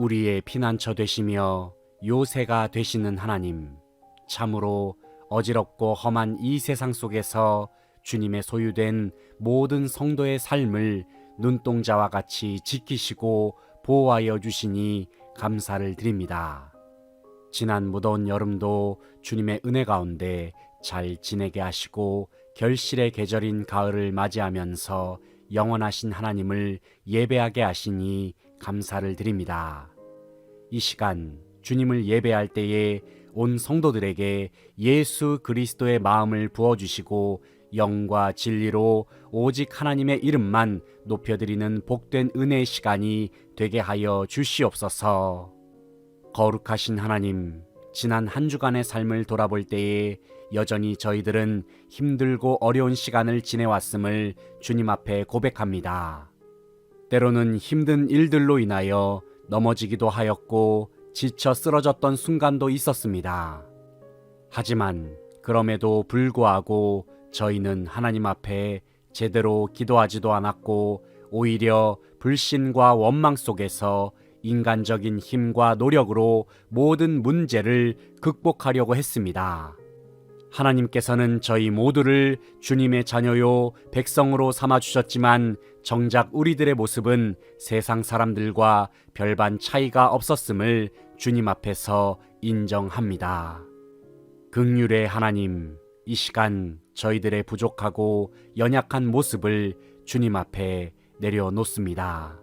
우리의 피난처 되시며 요새가 되시는 하나님, 참으로 어지럽고 험한 이 세상 속에서 주님의 소유된 모든 성도의 삶을 눈동자와 같이 지키시고 보호하여 주시니 감사를 드립니다. 지난 무더운 여름도 주님의 은혜 가운데 잘 지내게 하시고 결실의 계절인 가을을 맞이하면서 영원하신 하나님을 예배하게 하시니 감사를 드립니다. 이 시간 주님을 예배할 때에 온 성도들에게 예수 그리스도의 마음을 부어주시고 영과 진리로 오직 하나님의 이름만 높여드리는 복된 은혜의 시간이 되게 하여 주시옵소서. 거룩하신 하나님, 지난 한 주간의 삶을 돌아볼 때에 여전히 저희들은 힘들고 어려운 시간을 지내왔음을 주님 앞에 고백합니다. 때로는 힘든 일들로 인하여 넘어지기도 하였고 지쳐 쓰러졌던 순간도 있었습니다. 하지만 그럼에도 불구하고 저희는 하나님 앞에 제대로 기도하지도 않았고 오히려 불신과 원망 속에서 인간적인 힘과 노력으로 모든 문제를 극복하려고 했습니다. 하나님께서는 저희 모두를 주님의 자녀요 백성으로 삼아주셨지만 정작 우리들의 모습은 세상 사람들과 별반 차이가 없었음을 주님 앞에서 인정합니다. 긍휼의 하나님, 이 시간 저희들의 부족하고 연약한 모습을 주님 앞에 내려놓습니다.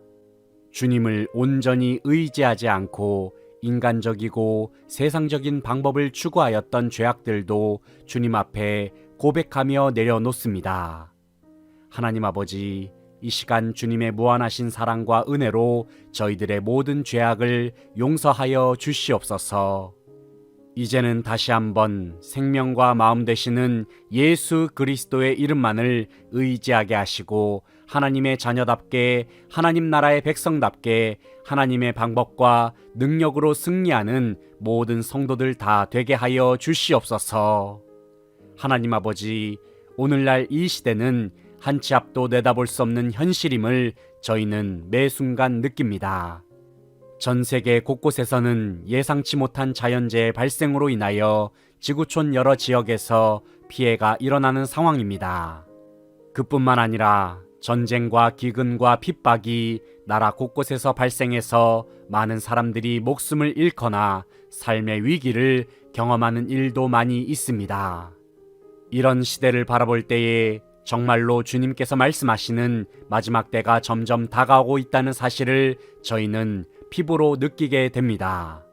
주님을 온전히 의지하지 않고 인간적이고 세상적인 방법을 추구하였던 죄악들도 주님 앞에 고백하며 내려놓습니다. 하나님 아버지, 이 시간 주님의 무한하신 사랑과 은혜로 저희들의 모든 죄악을 용서하여 주시옵소서. 이제는 다시 한번 생명과 마음 되시는 예수 그리스도의 이름만을 의지하게 하시고 하나님의 자녀답게 하나님 나라의 백성답게 하나님의 방법과 능력으로 승리하는 모든 성도들 다 되게 하여 주시옵소서. 하나님 아버지, 오늘날 이 시대는 한 치 앞도 내다볼 수 없는 현실임을 저희는 매 순간 느낍니다. 전 세계 곳곳에서는 예상치 못한 자연재해 발생으로 인하여 지구촌 여러 지역에서 피해가 일어나는 상황입니다. 그뿐만 아니라 전쟁과 기근과 핍박이 나라 곳곳에서 발생해서 많은 사람들이 목숨을 잃거나 삶의 위기를 경험하는 일도 많이 있습니다. 이런 시대를 바라볼 때에 정말로 주님께서 말씀하시는 마지막 때가 점점 다가오고 있다는 사실을 저희는 피부로 느끼게 됩니다.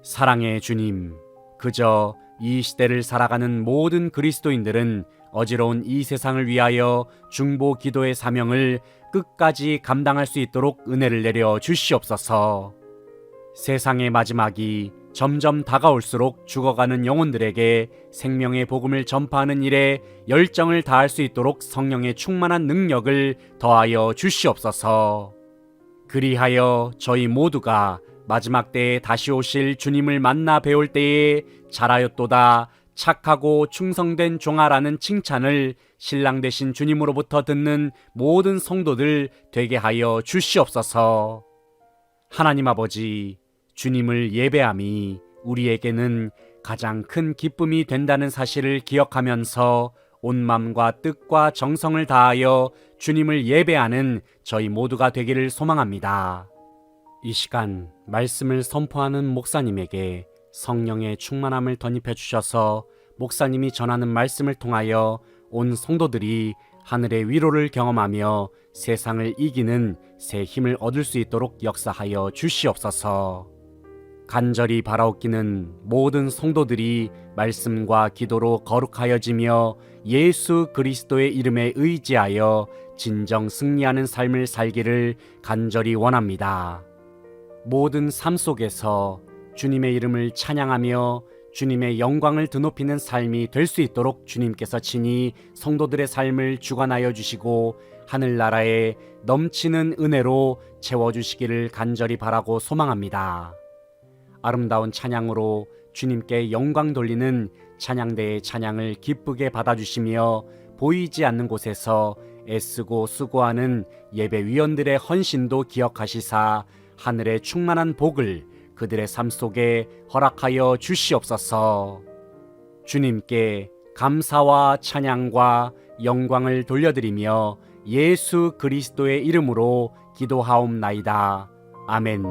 사랑의 주님, 그저 이 시대를 살아가는 모든 그리스도인들은 어지러운 이 세상을 위하여 중보 기도의 사명을 끝까지 감당할 수 있도록 은혜를 내려 주시옵소서. 세상의 마지막이 점점 다가올수록 죽어가는 영혼들에게 생명의 복음을 전파하는 일에 열정을 다할 수 있도록 성령의 충만한 능력을 더하여 주시옵소서. 그리하여 저희 모두가 마지막 때에 다시 오실 주님을 만나 배울 때에 잘하였도다 착하고 충성된 종아라는 칭찬을 신랑 되신 주님으로부터 듣는 모든 성도들 되게 하여 주시옵소서. 하나님 아버지, 주님을 예배함이 우리에게는 가장 큰 기쁨이 된다는 사실을 기억하면서 온 마음과 뜻과 정성을 다하여 주님을 예배하는 저희 모두가 되기를 소망합니다. 이 시간 말씀을 선포하는 목사님에게 성령의 충만함을 덧입혀 주셔서 목사님이 전하는 말씀을 통하여 온 성도들이 하늘의 위로를 경험하며 세상을 이기는 새 힘을 얻을 수 있도록 역사하여 주시옵소서. 간절히 바라옵기는 모든 성도들이 말씀과 기도로 거룩하여지며 예수 그리스도의 이름에 의지하여 진정 승리하는 삶을 살기를 간절히 원합니다. 모든 삶 속에서 주님의 이름을 찬양하며 주님의 영광을 드높이는 삶이 될 수 있도록 주님께서 친히 성도들의 삶을 주관하여 주시고 하늘나라에 넘치는 은혜로 채워주시기를 간절히 바라고 소망합니다. 아름다운 찬양으로 주님께 영광 돌리는 찬양대의 찬양을 기쁘게 받아주시며 보이지 않는 곳에서 애쓰고 수고하는 예배위원들의 헌신도 기억하시사 하늘의 충만한 복을 그들의 삶 속에 허락하여 주시옵소서. 주님께 감사와 찬양과 영광을 돌려드리며 예수 그리스도의 이름으로 기도하옵나이다. 아멘.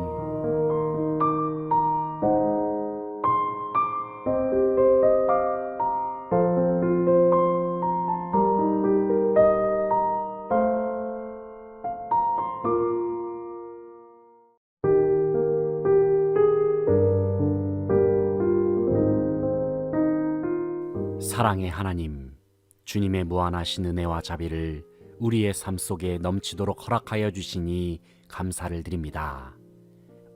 사랑의 하나님, 주님의 무한하신 은혜와 자비를 우리의 삶 속에 넘치도록 허락하여 주시니 감사를 드립니다.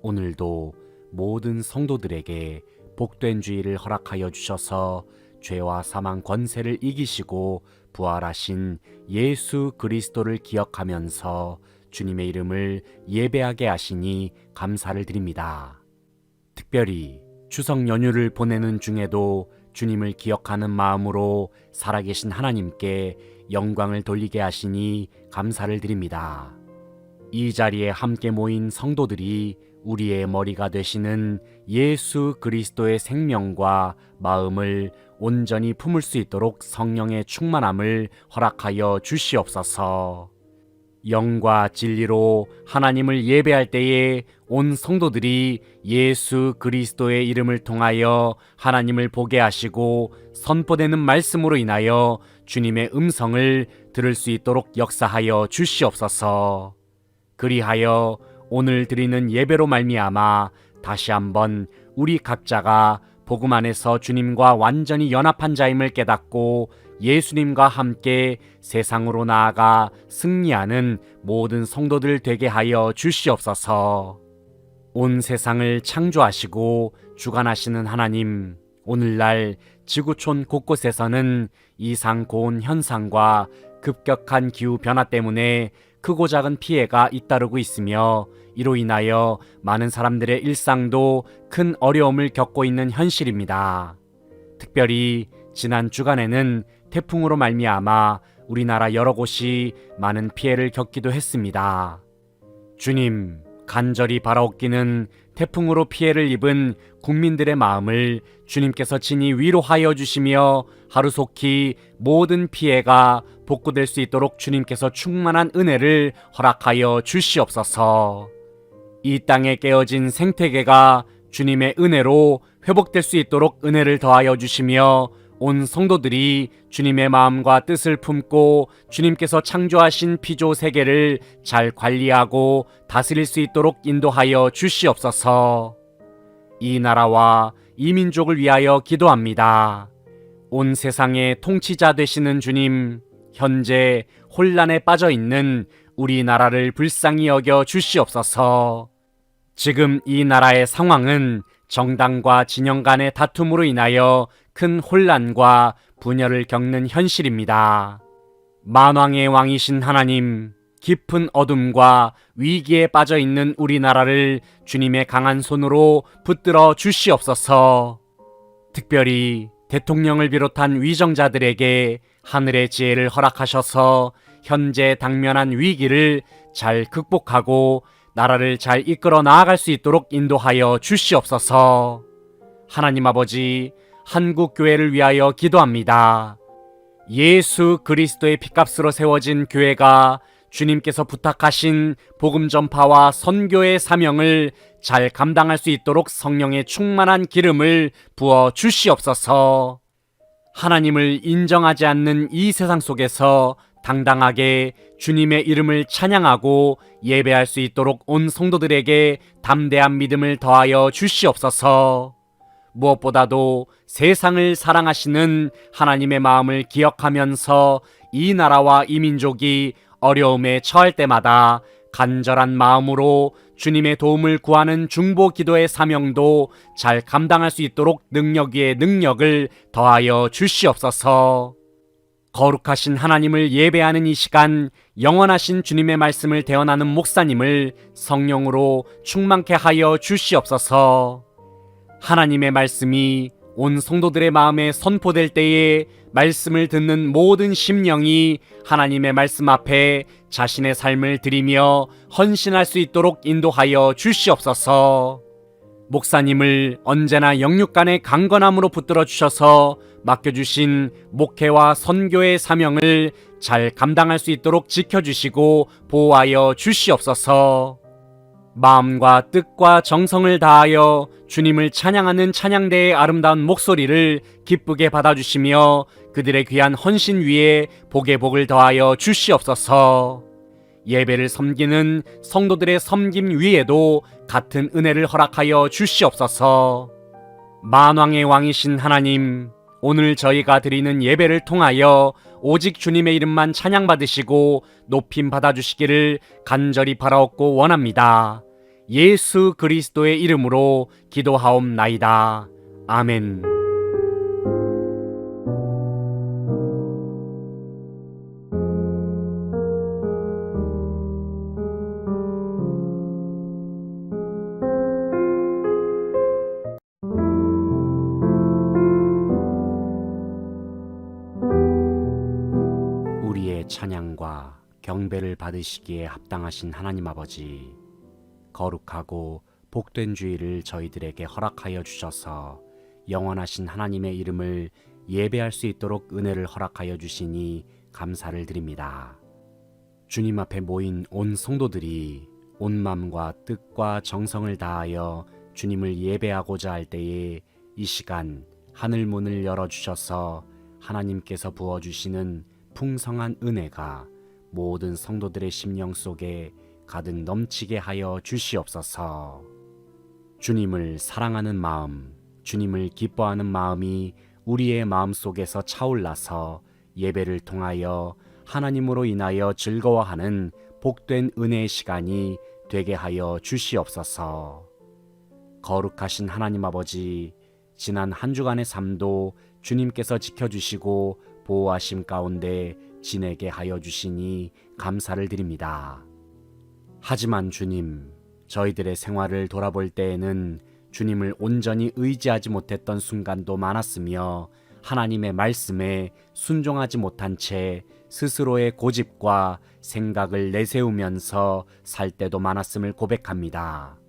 오늘도 모든 성도들에게 복된 주의를 허락하여 주셔서 죄와 사망 권세를 이기시고 부활하신 예수 그리스도를 기억하면서 주님의 이름을 예배하게 하시니 감사를 드립니다. 특별히 추석 연휴를 보내는 중에도 주님을 기억하는 마음으로 살아계신 하나님께 영광을 돌리게 하시니 감사를 드립니다. 이 자리에 함께 모인 성도들이 우리의 머리가 되시는 예수 그리스도의 생명과 마음을 온전히 품을 수 있도록 성령의 충만함을 허락하여 주시옵소서. 영과 진리로 하나님을 예배할 때에 온 성도들이 예수 그리스도의 이름을 통하여 하나님을 보게 하시고 선포되는 말씀으로 인하여 주님의 음성을 들을 수 있도록 역사하여 주시옵소서. 그리하여 오늘 드리는 예배로 말미암아 다시 한번 우리 각자가 복음 안에서 주님과 완전히 연합한 자임을 깨닫고 예수님과 함께 세상으로 나아가 승리하는 모든 성도들 되게 하여 주시옵소서. 온 세상을 창조하시고 주관하시는 하나님, 오늘날 지구촌 곳곳에서는 이상 고온 현상과 급격한 기후 변화 때문에 크고 작은 피해가 잇따르고 있으며 이로 인하여 많은 사람들의 일상도 큰 어려움을 겪고 있는 현실입니다. 특별히 지난 주간에는 태풍으로 말미암아 우리나라 여러 곳이 많은 피해를 겪기도 했습니다. 주님, 간절히 바라옵기는 태풍으로 피해를 입은 국민들의 마음을 주님께서 친히 위로하여 주시며 하루속히 모든 피해가 복구될 수 있도록 주님께서 충만한 은혜를 허락하여 주시옵소서. 이 땅에 깨어진 생태계가 주님의 은혜로 회복될 수 있도록 은혜를 더하여 주시며 온 성도들이 주님의 마음과 뜻을 품고 주님께서 창조하신 피조 세계를 잘 관리하고 다스릴 수 있도록 인도하여 주시옵소서. 이 나라와 이 민족을 위하여 기도합니다. 온 세상의 통치자 되시는 주님, 현재 혼란에 빠져 있는 우리나라를 불쌍히 여겨 주시옵소서. 지금 이 나라의 상황은 정당과 진영 간의 다툼으로 인하여 큰 혼란과 분열을 겪는 현실입니다. 만왕의 왕이신 하나님, 깊은 어둠과 위기에 빠져 있는 우리나라를 주님의 강한 손으로 붙들어 주시옵소서. 특별히 대통령을 비롯한 위정자들에게 하늘의 지혜를 허락하셔서 현재 당면한 위기를 잘 극복하고 나라를 잘 이끌어 나아갈 수 있도록 인도하여 주시옵소서. 하나님 아버지, 한국 교회를 위하여 기도합니다. 예수 그리스도의 피값으로 세워진 교회가 주님께서 부탁하신 복음 전파와 선교의 사명을 잘 감당할 수 있도록 성령의 충만한 기름을 부어 주시옵소서. 하나님을 인정하지 않는 이 세상 속에서 당당하게 주님의 이름을 찬양하고 예배할 수 있도록 온 성도들에게 담대한 믿음을 더하여 주시옵소서. 무엇보다도 세상을 사랑하시는 하나님의 마음을 기억하면서 이 나라와 이 민족이 어려움에 처할 때마다 간절한 마음으로 주님의 도움을 구하는 중보 기도의 사명도 잘 감당할 수 있도록 능력 위에 능력을 더하여 주시옵소서. 거룩하신 하나님을 예배하는 이 시간, 영원하신 주님의 말씀을 대언하는 목사님을 성령으로 충만케 하여 주시옵소서. 하나님의 말씀이 온 성도들의 마음에 선포될 때에 말씀을 듣는 모든 심령이 하나님의 말씀 앞에 자신의 삶을 드리며 헌신할 수 있도록 인도하여 주시옵소서. 목사님을 언제나 영육간의 강건함으로 붙들어 주셔서 맡겨주신 목회와 선교의 사명을 잘 감당할 수 있도록 지켜주시고 보호하여 주시옵소서. 마음과 뜻과 정성을 다하여 주님을 찬양하는 찬양대의 아름다운 목소리를 기쁘게 받아주시며 그들의 귀한 헌신 위에 복의 복을 더하여 주시옵소서. 예배를 섬기는 성도들의 섬김 위에도 같은 은혜를 허락하여 주시옵소서. 만왕의 왕이신 하나님, 오늘 저희가 드리는 예배를 통하여 오직 주님의 이름만 찬양받으시고 높임 받아주시기를 간절히 바라옵고 원합니다. 예수 그리스도의 이름으로 기도하옵나이다. 아멘. 우리의 찬양과 경배를 받으시기에 합당하신 하나님 아버지, 거룩하고 복된 주일을 저희들에게 허락하여 주셔서 영원하신 하나님의 이름을 예배할 수 있도록 은혜를 허락하여 주시니 감사를 드립니다. 주님 앞에 모인 온 성도들이 온 마음과 뜻과 정성을 다하여 주님을 예배하고자 할 때에 이 시간 하늘 문을 열어주셔서 하나님께서 부어주시는 풍성한 은혜가 모든 성도들의 심령 속에 가득 넘치게 하여 주시옵소서. 주님을 사랑하는 마음, 주님을 기뻐하는 마음이 우리의 마음 속에서 차올라서 예배를 통하여 하나님으로 인하여 즐거워하는 복된 은혜의 시간이 되게 하여 주시옵소서. 거룩하신 하나님 아버지, 지난 한 주간의 삶도 주님께서 지켜주시고 보호하심 가운데 지내게 하여 주시니 감사를 드립니다. 하지만 주님, 저희들의 생활을 돌아볼 때에는 주님을 온전히 의지하지 못했던 순간도 많았으며 하나님의 말씀에 순종하지 못한 채 스스로의 고집과 생각을 내세우면서 살 때도 많았음을 고백합니다.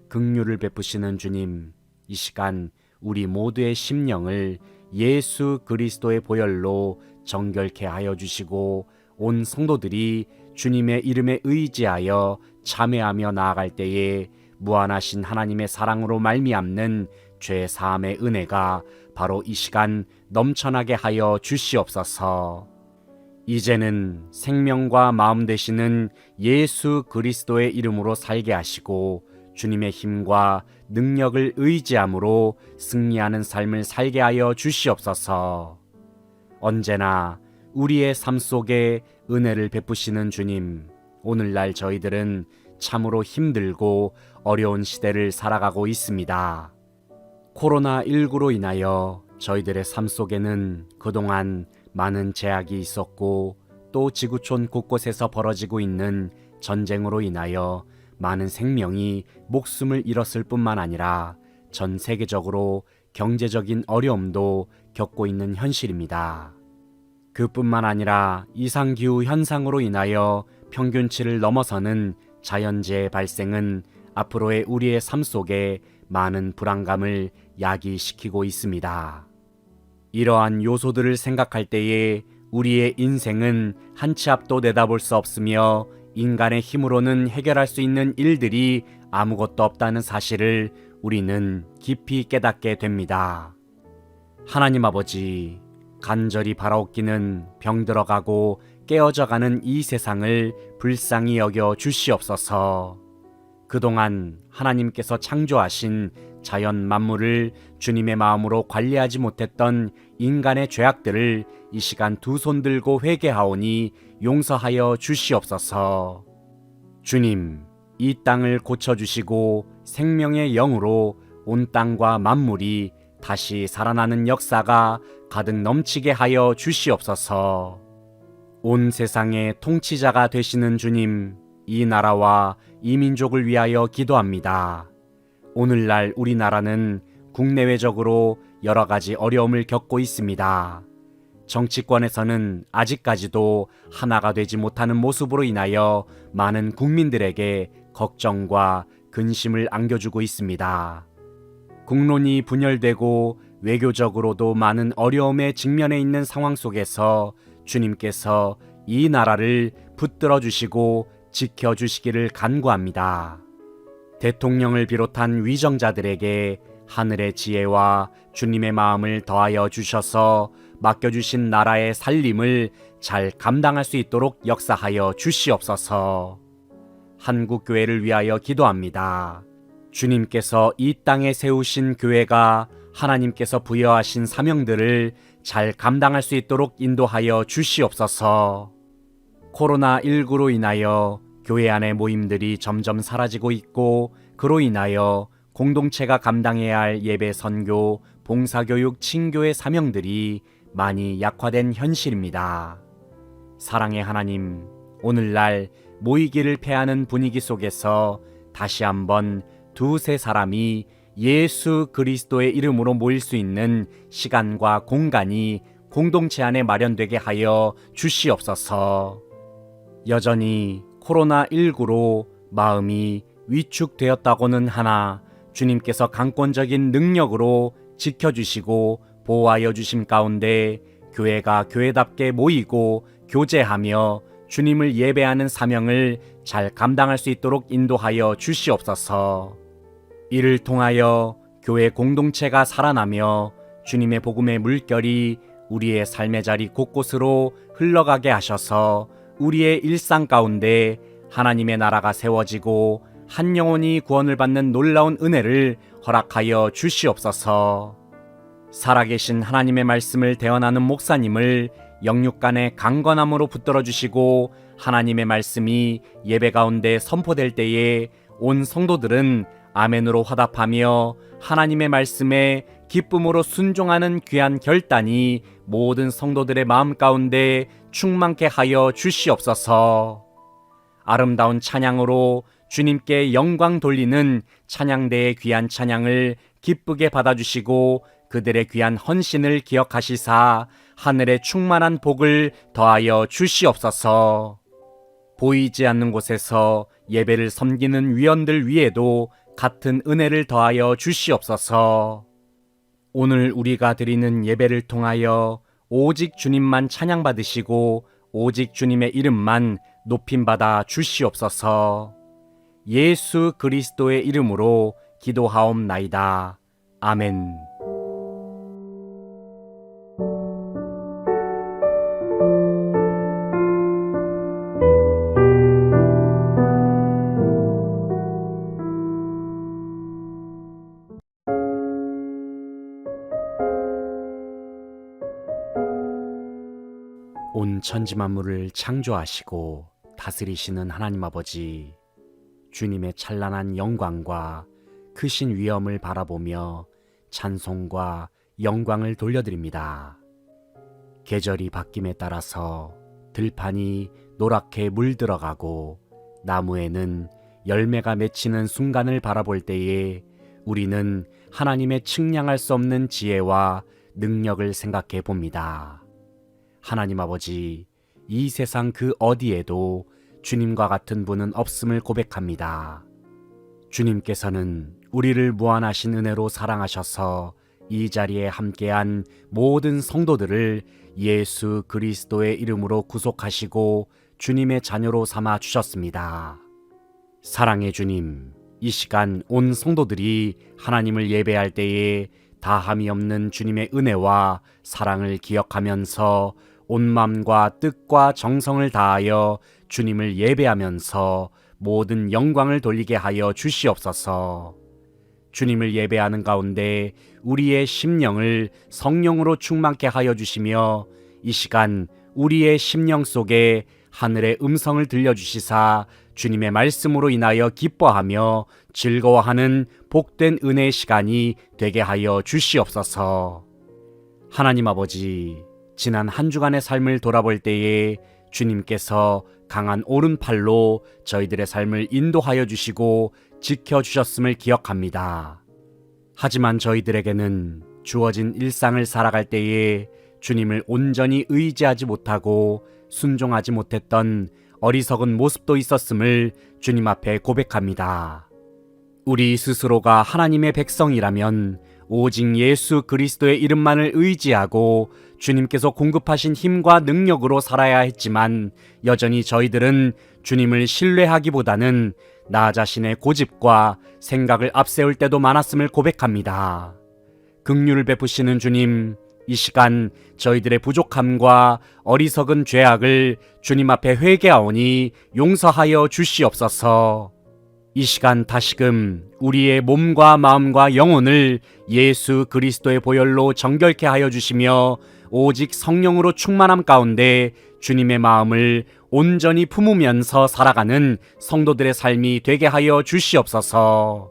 긍휼을 베푸시는 주님, 이 시간 우리 모두의 심령을 예수 그리스도의 보혈로 정결케 하여 주시고 온 성도들이 주님의 이름에 의지하여 참회하며 나아갈 때에 무한하신 하나님의 사랑으로 말미암는 죄 사함의 은혜가 바로 이 시간 넘쳐나게 하여 주시옵소서. 이제는 생명과 마음 되시는 예수 그리스도의 이름으로 살게 하시고 주님의 힘과 능력을 의지함으로 승리하는 삶을 살게 하여 주시옵소서. 언제나 우리의 삶 속에 은혜를 베푸시는 주님, 오늘날 저희들은 참으로 힘들고 어려운 시대를 살아가고 있습니다. 코로나19로 인하여 저희들의 삶 속에는 그동안 많은 제약이 있었고 또 지구촌 곳곳에서 벌어지고 있는 전쟁으로 인하여 많은 생명이 목숨을 잃었을 뿐만 아니라 전 세계적으로 경제적인 어려움도 겪고 있는 현실입니다. 그뿐만 아니라 이상기후 현상으로 인하여 평균치를 넘어서는 자연재해 발생은 앞으로의 우리의 삶 속에 많은 불안감을 야기시키고 있습니다. 이러한 요소들을 생각할 때에 우리의 인생은 한 치 앞도 내다볼 수 없으며 인간의 힘으로는 해결할 수 있는 일들이 아무것도 없다는 사실을 우리는 깊이 깨닫게 됩니다. 하나님 아버지, 간절히 바라옵기는 병들어가고 깨어져가는 이 세상을 불쌍히 여겨 주시옵소서. 그동안 하나님께서 창조하신 자연 만물을 주님의 마음으로 관리하지 못했던 인간의 죄악들을 이 시간 두 손 들고 회개하오니 용서하여 주시옵소서. 주님, 이 땅을 고쳐주시고 생명의 영으로 온 땅과 만물이 다시 살아나는 역사가 가득 넘치게 하여 주시옵소서. 온 세상의 통치자가 되시는 주님, 이 나라와 이 민족을 위하여 기도합니다. 오늘날 우리나라는 국내외적으로 여러 가지 어려움을 겪고 있습니다. 정치권에서는 아직까지도 하나가 되지 못하는 모습으로 인하여 많은 국민들에게 걱정과 근심을 안겨주고 있습니다. 국론이 분열되고 외교적으로도 많은 어려움에 직면해 있는 상황 속에서 주님께서 이 나라를 붙들어 주시고 지켜 주시기를 간구합니다. 대통령을 비롯한 위정자들에게 하늘의 지혜와 주님의 마음을 더하여 주셔서 맡겨주신 나라의 살림을 잘 감당할 수 있도록 역사하여 주시옵소서. 한국교회를 위하여 기도합니다. 주님께서 이 땅에 세우신 교회가 하나님께서 부여하신 사명들을 잘 감당할 수 있도록 인도하여 주시옵소서. 코로나19로 인하여 교회 안의 모임들이 점점 사라지고 있고, 그로 인하여 공동체가 감당해야 할 예배, 선교, 봉사교육, 친교의 사명들이 많이 약화된 현실입니다. 사랑의 하나님, 오늘날 모이기를 패하는 분위기 속에서 다시 한번 두세 사람이 예수 그리스도의 이름으로 모일 수 있는 시간과 공간이 공동체 안에 마련되게 하여 주시옵소서. 여전히 코로나19로 마음이 위축되었다고는 하나 주님께서 강권적인 능력으로 지켜주시고 보호하여 주심 가운데 교회가 교회답게 모이고 교제하며 주님을 예배하는 사명을 잘 감당할 수 있도록 인도하여 주시옵소서. 이를 통하여 교회 공동체가 살아나며 주님의 복음의 물결이 우리의 삶의 자리 곳곳으로 흘러가게 하셔서 우리의 일상 가운데 하나님의 나라가 세워지고 한 영혼이 구원을 받는 놀라운 은혜를 허락하여 주시옵소서. 살아계신 하나님의 말씀을 대언하는 목사님을 영육간의 강건함으로 붙들어 주시고 하나님의 말씀이 예배 가운데 선포될 때에 온 성도들은 아멘으로 화답하며 하나님의 말씀에 기쁨으로 순종하는 귀한 결단이 모든 성도들의 마음 가운데 충만케 하여 주시옵소서. 아름다운 찬양으로 주님께 영광 돌리는 찬양대의 귀한 찬양을 기쁘게 받아주시고 그들의 귀한 헌신을 기억하시사 하늘의 충만한 복을 더하여 주시옵소서. 보이지 않는 곳에서 예배를 섬기는 위원들 위에도 같은 은혜를 더하여 주시옵소서. 오늘 우리가 드리는 예배를 통하여 오직 주님만 찬양받으시고 오직 주님의 이름만 높임받아 주시옵소서. 예수 그리스도의 이름으로 기도하옵나이다. 아멘. 온 천지만물을 창조하시고 다스리시는 하나님 아버지, 주님의 찬란한 영광과 크신 위엄을 바라보며 찬송과 영광을 돌려드립니다. 계절이 바뀜에 따라서 들판이 노랗게 물들어가고 나무에는 열매가 맺히는 순간을 바라볼 때에 우리는 하나님의 측량할 수 없는 지혜와 능력을 생각해 봅니다. 하나님 아버지, 이 세상 그 어디에도 주님과 같은 분은 없음을 고백합니다. 주님께서는 우리를 무한하신 은혜로 사랑하셔서 이 자리에 함께한 모든 성도들을 예수 그리스도의 이름으로 구속하시고 주님의 자녀로 삼아 주셨습니다. 사랑의 주님, 이 시간 온 성도들이 하나님을 예배할 때에 다함이 없는 주님의 은혜와 사랑을 기억하면서 온 마음과 뜻과 정성을 다하여 주님을 예배하면서 모든 영광을 돌리게 하여 주시옵소서. 주님을 예배하는 가운데 우리의 심령을 성령으로 충만케 하여 주시며 이 시간 우리의 심령 속에 하늘의 음성을 들려주시사 주님의 말씀으로 인하여 기뻐하며 즐거워하는 복된 은혜의 시간이 되게 하여 주시옵소서. 하나님 아버지, 지난 한 주간의 삶을 돌아볼 때에 주님께서 강한 오른팔로 저희들의 삶을 인도하여 주시고 지켜주셨음을 기억합니다. 하지만 저희들에게는 주어진 일상을 살아갈 때에 주님을 온전히 의지하지 못하고 순종하지 못했던 어리석은 모습도 있었음을 주님 앞에 고백합니다. 우리 스스로가 하나님의 백성이라면 오직 예수 그리스도의 이름만을 의지하고 주님께서 공급하신 힘과 능력으로 살아야 했지만 여전히 저희들은 주님을 신뢰하기보다는 나 자신의 고집과 생각을 앞세울 때도 많았음을 고백합니다. 긍휼을 베푸시는 주님, 이 시간 저희들의 부족함과 어리석은 죄악을 주님 앞에 회개하오니 용서하여 주시옵소서. 이 시간 다시금 우리의 몸과 마음과 영혼을 예수 그리스도의 보혈로 정결케 하여 주시며 오직 성령으로 충만함 가운데 주님의 마음을 온전히 품으면서 살아가는 성도들의 삶이 되게 하여 주시옵소서.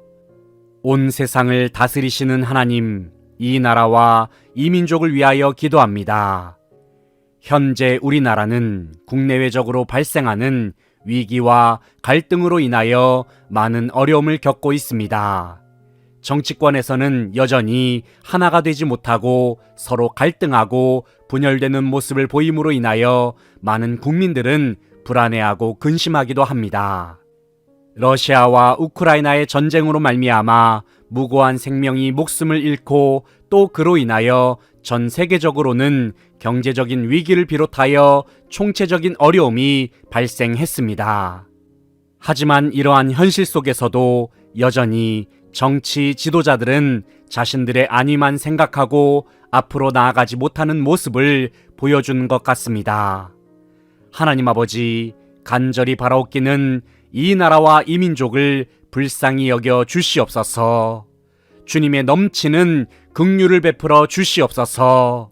온 세상을 다스리시는 하나님, 이 나라와 이 민족을 위하여 기도합니다. 현재 우리나라는 국내외적으로 발생하는 위기와 갈등으로 인하여 많은 어려움을 겪고 있습니다. 정치권에서는 여전히 하나가 되지 못하고 서로 갈등하고 분열되는 모습을 보임으로 인하여 많은 국민들은 불안해하고 근심하기도 합니다. 러시아와 우크라이나의 전쟁으로 말미암아 무고한 생명이 목숨을 잃고 또 그로 인하여 전 세계적으로는 경제적인 위기를 비롯하여 총체적인 어려움이 발생했습니다. 하지만 이러한 현실 속에서도 여전히 정치 지도자들은 자신들의 안위만 생각하고 앞으로 나아가지 못하는 모습을 보여주는 것 같습니다. 하나님 아버지, 간절히 바라옵기는 이 나라와 이 민족을 불쌍히 여겨 주시옵소서. 주님의 넘치는 긍휼을 베풀어 주시옵소서.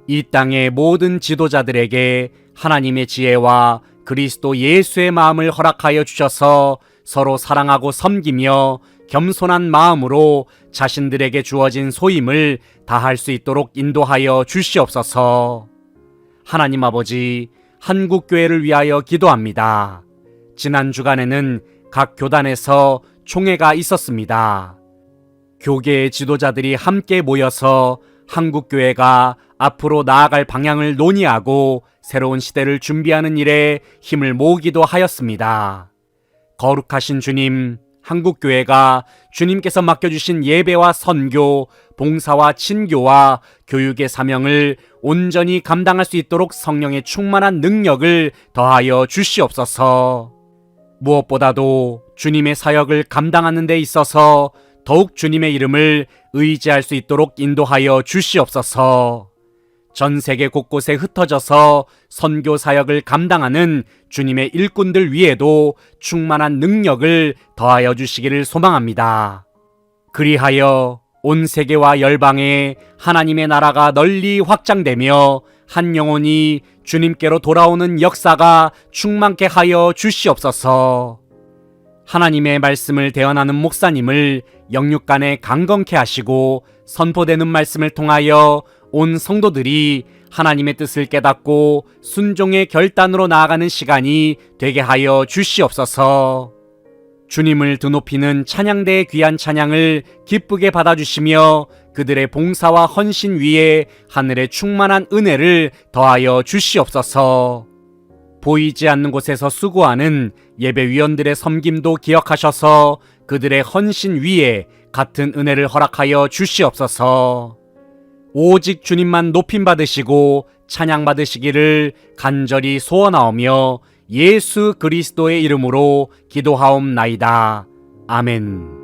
이 땅의 모든 지도자들에게 하나님의 지혜와 그리스도 예수의 마음을 허락하여 주셔서 서로 사랑하고 섬기며 겸손한 마음으로 자신들에게 주어진 소임을 다할 수 있도록 인도하여 주시옵소서. 하나님 아버지, 한국교회를 위하여 기도합니다. 지난 주간에는 각 교단에서 총회가 있었습니다. 교계의 지도자들이 함께 모여서 한국교회가 앞으로 나아갈 방향을 논의하고 새로운 시대를 준비하는 일에 힘을 모으기도 하였습니다. 거룩하신 주님, 한국교회가 주님께서 맡겨주신 예배와 선교, 봉사와 친교와 교육의 사명을 온전히 감당할 수 있도록 성령의 충만한 능력을 더하여 주시옵소서. 무엇보다도 주님의 사역을 감당하는 데 있어서 더욱 주님의 이름을 의지할 수 있도록 인도하여 주시옵소서. 전 세계 곳곳에 흩어져서 선교 사역을 감당하는 주님의 일꾼들 위에도 충만한 능력을 더하여 주시기를 소망합니다. 그리하여 온 세계와 열방에 하나님의 나라가 널리 확장되며 한 영혼이 주님께로 돌아오는 역사가 충만케 하여 주시옵소서. 하나님의 말씀을 대언하는 목사님을 영육간에 강건케 하시고 선포되는 말씀을 통하여 온 성도들이 하나님의 뜻을 깨닫고 순종의 결단으로 나아가는 시간이 되게 하여 주시옵소서. 주님을 드높이는 찬양대의 귀한 찬양을 기쁘게 받아주시며 그들의 봉사와 헌신 위에 하늘의 충만한 은혜를 더하여 주시옵소서. 보이지 않는 곳에서 수고하는 예배위원들의 섬김도 기억하셔서 그들의 헌신 위에 같은 은혜를 허락하여 주시옵소서. 오직 주님만 높임받으시고 찬양받으시기를 간절히 소원하오며 예수 그리스도의 이름으로 기도하옵나이다. 아멘.